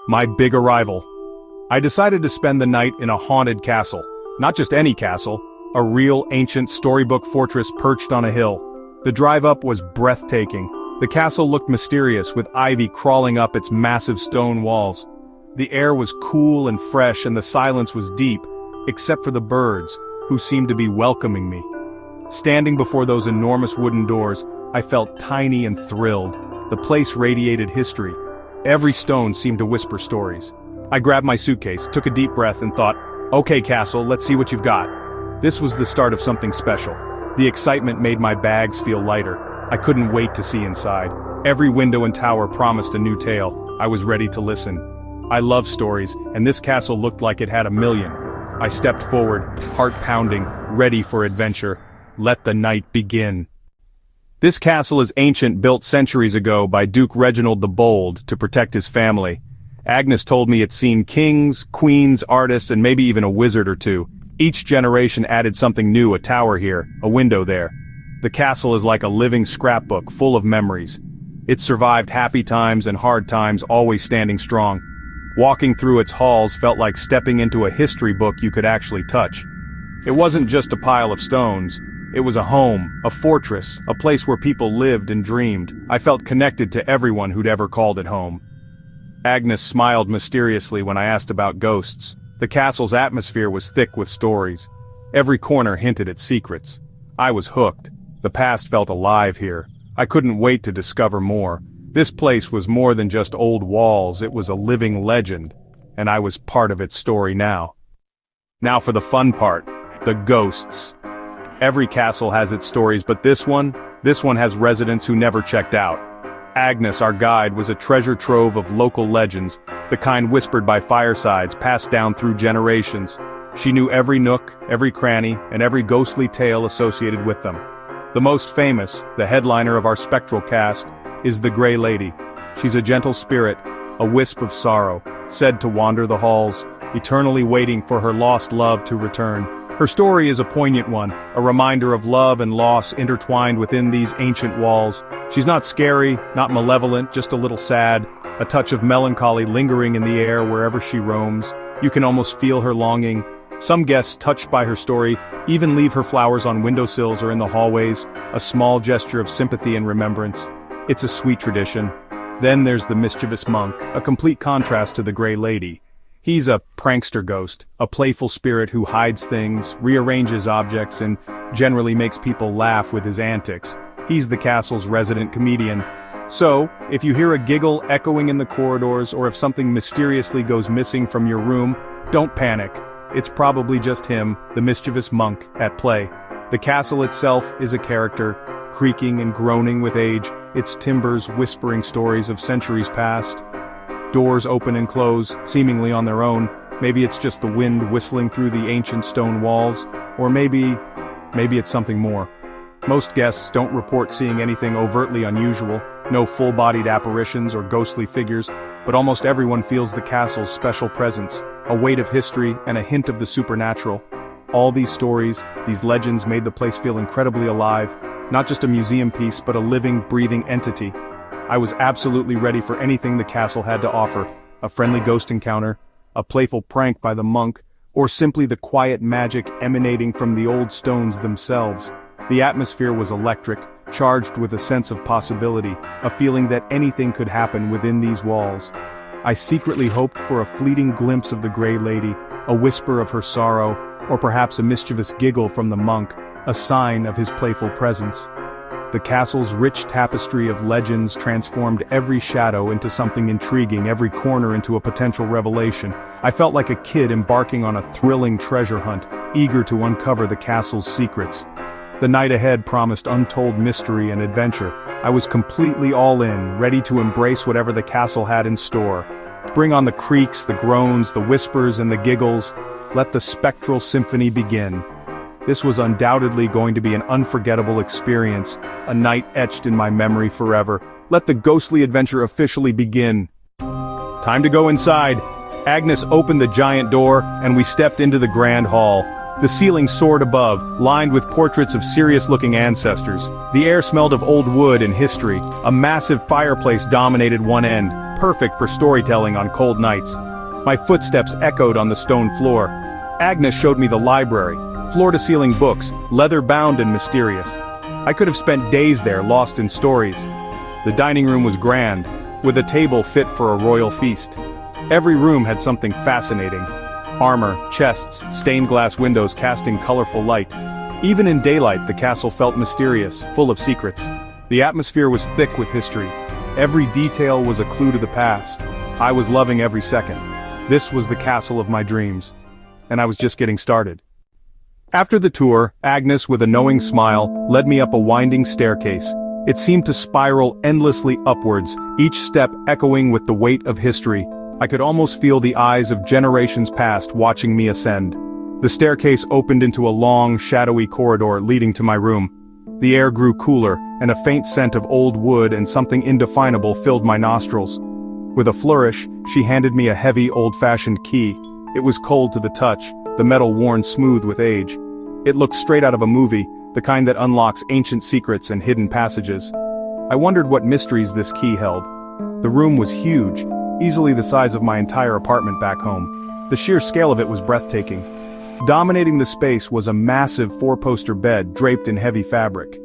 My big arrival. I decided to spend the night in a haunted castle. Not just any castle, a real ancient storybook fortress perched on a hill. The drive up was breathtaking. The castle looked mysterious, with ivy crawling up its massive stone walls. The air was cool and fresh, and the silence was deep, except for the birds, who seemed to be welcoming me. Standing before those enormous wooden doors, I felt tiny and thrilled. The place radiated history. Every stone seemed to whisper stories. I grabbed my suitcase, took a deep breath, and thought, "Okay, castle, let's see what you've got." This was the start of something special. The excitement made my bags feel lighter. I couldn't wait to see inside. Every window and tower promised a new tale. I was ready to listen. I love stories, and this castle looked like it had a million. I stepped forward, heart pounding, ready for adventure. Let the night begin. This castle is ancient, built centuries ago by Duke Reginald the Bold to protect his family. Agnes told me it's seen kings, queens, artists, and maybe even a wizard or two. Each generation added something new, a tower here, a window there. The castle is like a living scrapbook full of memories. It survived happy times and hard times, always standing strong. Walking through its halls felt like stepping into a history book you could actually touch. It wasn't just a pile of stones. It was a home, a fortress, a place where people lived and dreamed. I felt connected to everyone who'd ever called it home. Agnes smiled mysteriously when I asked about ghosts. The castle's atmosphere was thick with stories. Every corner hinted at secrets. I was hooked. The past felt alive here. I couldn't wait to discover more. This place was more than just old walls, it was a living legend, and I was part of its story now. Now for the fun part, the ghosts. Every castle has its stories, but this one has residents who never checked out. Agnes, our guide, was a treasure trove of local legends, the kind whispered by firesides, passed down through generations. She knew every nook, every cranny, and every ghostly tale associated with them. The most famous, the headliner of our spectral cast, is the Grey Lady. She's a gentle spirit, a wisp of sorrow, said to wander the halls, eternally waiting for her lost love to return. Her story is a poignant one, a reminder of love and loss intertwined within these ancient walls. She's not scary, not malevolent, just a little sad, a touch of melancholy lingering in the air wherever she roams. You can almost feel her longing. Some guests, touched by her story, even leave her flowers on windowsills or in the hallways, a small gesture of sympathy and remembrance. It's a sweet tradition. Then there's the mischievous monk, a complete contrast to the Grey Lady. He's a prankster ghost, a playful spirit who hides things, rearranges objects, and generally makes people laugh with his antics. He's the castle's resident comedian. So, if you hear a giggle echoing in the corridors or if something mysteriously goes missing from your room, don't panic. It's probably just him, the mischievous monk, at play. The castle itself is a character, creaking and groaning with age, its timbers whispering stories of centuries past. Doors open and close, seemingly on their own. Maybe it's just the wind whistling through the ancient stone walls, or maybe it's something more. Most guests don't report seeing anything overtly unusual, no full-bodied apparitions or ghostly figures, but almost everyone feels the castle's special presence, a weight of history and a hint of the supernatural. All these stories, these legends made the place feel incredibly alive, not just a museum piece but a living, breathing entity. I was absolutely ready for anything the castle had to offer, a friendly ghost encounter, a playful prank by the monk, or simply the quiet magic emanating from the old stones themselves. The atmosphere was electric, charged with a sense of possibility, a feeling that anything could happen within these walls. I secretly hoped for a fleeting glimpse of the Grey Lady, a whisper of her sorrow, or perhaps a mischievous giggle from the monk, a sign of his playful presence. The castle's rich tapestry of legends transformed every shadow into something intriguing, every corner into a potential revelation. I felt like a kid embarking on a thrilling treasure hunt, eager to uncover the castle's secrets. The night ahead promised untold mystery and adventure. I was completely all in, ready to embrace whatever the castle had in store. Bring on the creaks, the groans, the whispers, and the giggles. Let the spectral symphony begin. This was undoubtedly going to be an unforgettable experience, a night etched in my memory forever. Let the ghostly adventure officially begin. Time to go inside. Agnes opened the giant door, and we stepped into the grand hall. The ceiling soared above, lined with portraits of serious-looking ancestors. The air smelled of old wood and history. A massive fireplace dominated one end, perfect for storytelling on cold nights. My footsteps echoed on the stone floor. Agnes showed me the library, floor-to-ceiling books, leather-bound and mysterious. I could have spent days there, lost in stories. The dining room was grand, with a table fit for a royal feast. Every room had something fascinating. Armor, chests, stained glass windows casting colorful light. Even in daylight, the castle felt mysterious, full of secrets. The atmosphere was thick with history. Every detail was a clue to the past. I was loving every second. This was the castle of my dreams. And I was just getting started. After the tour, Agnes, with a knowing smile, led me up a winding staircase. It seemed to spiral endlessly upwards, each step echoing with the weight of history. I could almost feel the eyes of generations past watching me ascend. The staircase opened into a long, shadowy corridor leading to my room. The air grew cooler, and a faint scent of old wood and something indefinable filled my nostrils. With a flourish, she handed me a heavy, old-fashioned key. It was cold to the touch, the metal worn smooth with age. It looked straight out of a movie, the kind that unlocks ancient secrets and hidden passages. I wondered what mysteries this key held. The room was huge, easily the size of my entire apartment back home. The sheer scale of it was breathtaking. Dominating the space was a massive four-poster bed draped in heavy fabric.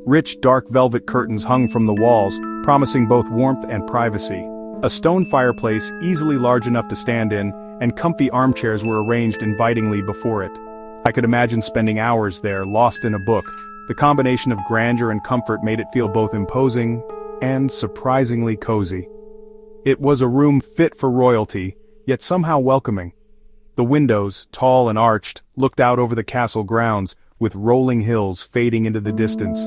Rich dark velvet curtains hung from the walls, promising both warmth and privacy. A stone fireplace easily large enough to stand in, and comfy armchairs were arranged invitingly before it. I could imagine spending hours there, lost in a book. The combination of grandeur and comfort made it feel both imposing and surprisingly cozy. It was a room fit for royalty, yet somehow welcoming. The windows, tall and arched, looked out over the castle grounds, with rolling hills fading into the distance.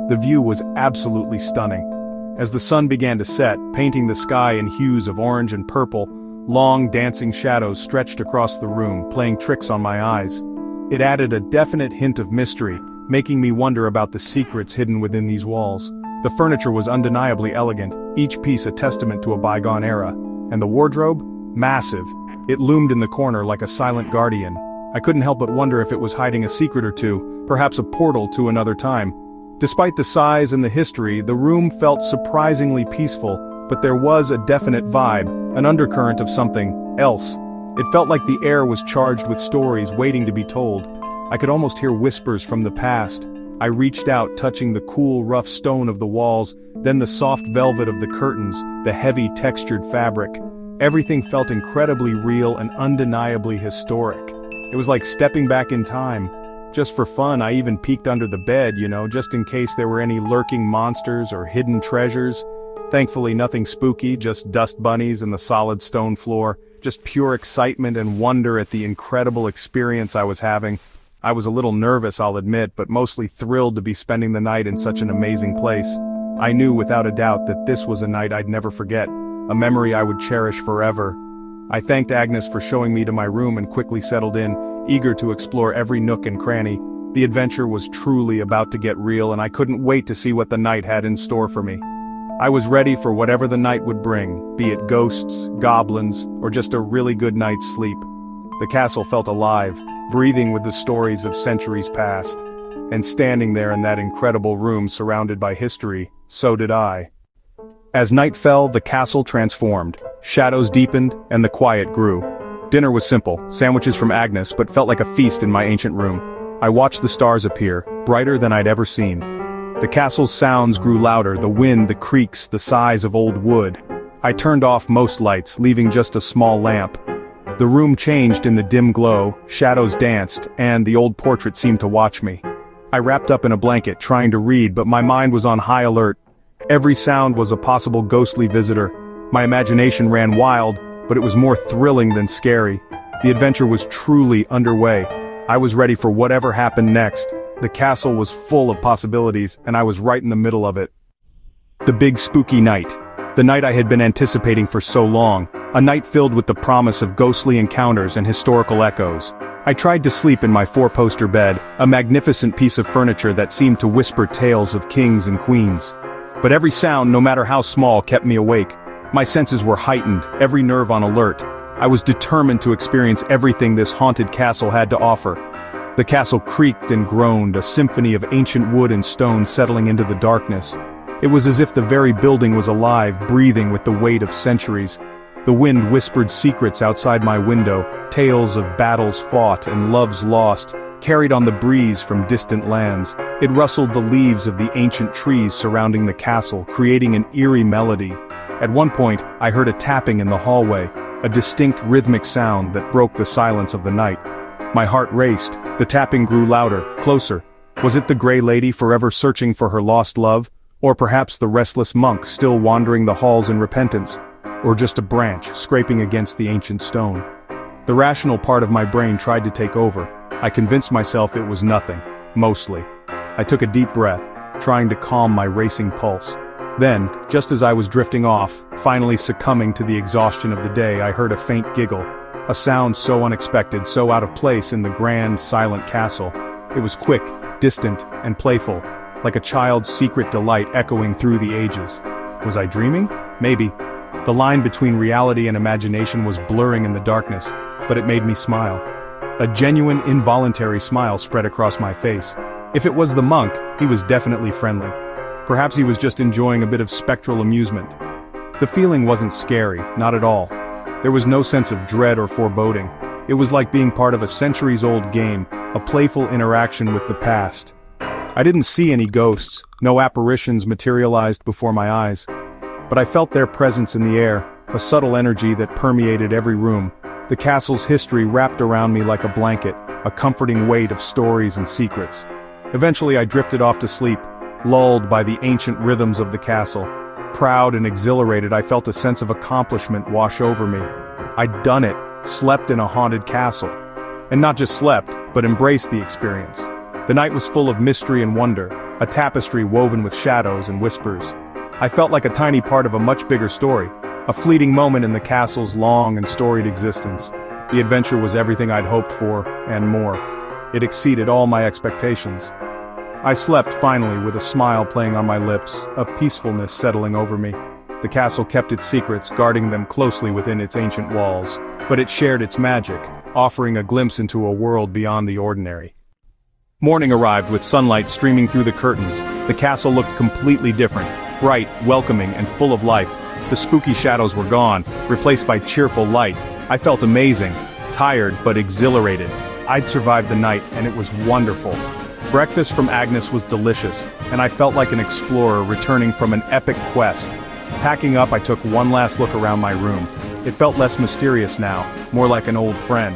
The view was absolutely stunning. As the sun began to set, painting the sky in hues of orange and purple, long dancing shadows stretched across the room, playing tricks on my eyes. It added a definite hint of mystery, making me wonder about the secrets hidden within these walls. The furniture was undeniably elegant, each piece a testament to a bygone era. And the wardrobe? Massive. It loomed in the corner like a silent guardian. I couldn't help but wonder if it was hiding a secret or two, perhaps a portal to another time. Despite the size and the history, the room felt surprisingly peaceful, but there was a definite vibe, an undercurrent of something else. It felt like the air was charged with stories waiting to be told. I could almost hear whispers from the past. I reached out, touching the cool, rough stone of the walls, then the soft velvet of the curtains, the heavy, textured fabric. Everything felt incredibly real and undeniably historic. It was like stepping back in time. Just for fun, I even peeked under the bed, just in case there were any lurking monsters or hidden treasures. Thankfully, nothing spooky, just dust bunnies and the solid stone floor. Just pure excitement and wonder at the incredible experience I was having. I was a little nervous, I'll admit, but mostly thrilled to be spending the night in such an amazing place. I knew without a doubt that this was a night I'd never forget, a memory I would cherish forever. I thanked Agnes for showing me to my room and quickly settled in, eager to explore every nook and cranny. The adventure was truly about to get real, and I couldn't wait to see what the night had in store for me. I was ready for whatever the night would bring, be it ghosts, goblins, or just a really good night's sleep. The castle felt alive, breathing with the stories of centuries past. And standing there in that incredible room surrounded by history, so did I. As night fell, the castle transformed. Shadows deepened, and the quiet grew. Dinner was simple, sandwiches from Agnes, but felt like a feast in my ancient room. I watched the stars appear, brighter than I'd ever seen. The castle's sounds grew louder, the wind, the creaks, the sighs of old wood. I turned off most lights, leaving just a small lamp. The room changed in the dim glow, shadows danced, and the old portrait seemed to watch me. I wrapped up in a blanket, trying to read, but my mind was on high alert. Every sound was a possible ghostly visitor. My imagination ran wild, but it was more thrilling than scary. The adventure was truly underway. I was ready for whatever happened next. The castle was full of possibilities, and I was right in the middle of it. The big spooky night. The night I had been anticipating for so long. A night filled with the promise of ghostly encounters and historical echoes. I tried to sleep in my four-poster bed, a magnificent piece of furniture that seemed to whisper tales of kings and queens. But every sound, no matter how small, kept me awake. My senses were heightened, every nerve on alert. I was determined to experience everything this haunted castle had to offer. The castle creaked and groaned, a symphony of ancient wood and stone settling into the darkness. It was as if the very building was alive, breathing with the weight of centuries. The wind whispered secrets outside my window, tales of battles fought and loves lost, carried on the breeze from distant lands. It rustled the leaves of the ancient trees surrounding the castle, creating an eerie melody. At one point, I heard a tapping in the hallway, a distinct rhythmic sound that broke the silence of the night. My heart raced. The tapping grew louder, closer. Was it the Grey Lady forever searching for her lost love? Or perhaps the restless monk still wandering the halls in repentance? Or just a branch scraping against the ancient stone? The rational part of my brain tried to take over. I convinced myself it was nothing, mostly. I took a deep breath, trying to calm my racing pulse. Then, just as I was drifting off, finally succumbing to the exhaustion of the day, I heard a faint giggle. A sound so unexpected, so out of place in the grand, silent castle. It was quick, distant, and playful, like a child's secret delight echoing through the ages. Was I dreaming? Maybe. The line between reality and imagination was blurring in the darkness, but it made me smile. A genuine, involuntary smile spread across my face. If it was the monk, he was definitely friendly. Perhaps he was just enjoying a bit of spectral amusement. The feeling wasn't scary, not at all. There was no sense of dread or foreboding. It was like being part of a centuries-old game, a playful interaction with the past. I didn't see any ghosts, no apparitions materialized before my eyes. But I felt their presence in the air, a subtle energy that permeated every room. The castle's history wrapped around me like a blanket, a comforting weight of stories and secrets. Eventually I drifted off to sleep, lulled by the ancient rhythms of the castle. Proud and exhilarated, I felt a sense of accomplishment wash over me. I'd done it, slept in a haunted castle. And not just slept, but embraced the experience. The night was full of mystery and wonder, a tapestry woven with shadows and whispers. I felt like a tiny part of a much bigger story, a fleeting moment in the castle's long and storied existence. The adventure was everything I'd hoped for, and more. It exceeded all my expectations. I slept finally with a smile playing on my lips, a peacefulness settling over me. The castle kept its secrets, guarding them closely within its ancient walls. But it shared its magic, offering a glimpse into a world beyond the ordinary. Morning arrived with sunlight streaming through the curtains. The castle looked completely different, bright, welcoming, and full of life. The spooky shadows were gone, replaced by cheerful light. I felt amazing, tired but exhilarated. I'd survived the night, and it was wonderful. Breakfast from Agnes was delicious, and I felt like an explorer returning from an epic quest. Packing up, I took one last look around my room. It felt less mysterious now, more like an old friend.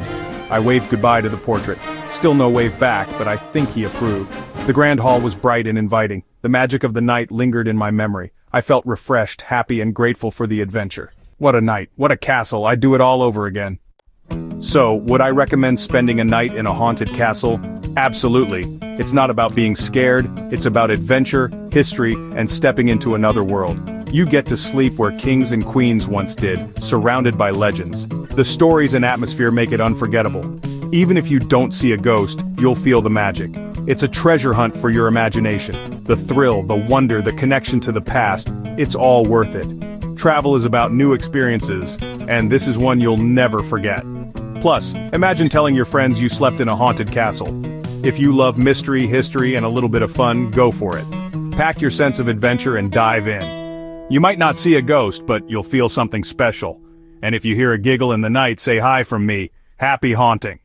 I waved goodbye to the portrait. Still no wave back, but I think he approved. The grand hall was bright and inviting. The magic of the night lingered in my memory. I felt refreshed, happy, and grateful for the adventure. What a night, what a castle, I'd do it all over again. So, would I recommend spending a night in a haunted castle? Absolutely. It's not about being scared, it's about adventure, history, and stepping into another world. You get to sleep where kings and queens once did, surrounded by legends. The stories and atmosphere make it unforgettable. Even if you don't see a ghost, you'll feel the magic. It's a treasure hunt for your imagination. The thrill, the wonder, the connection to the past, it's all worth it. Travel is about new experiences, and this is one you'll never forget. Plus, imagine telling your friends you slept in a haunted castle. If you love mystery, history, and a little bit of fun, go for it. Pack your sense of adventure and dive in. You might not see a ghost, but you'll feel something special. And if you hear a giggle in the night, say hi from me. Happy haunting.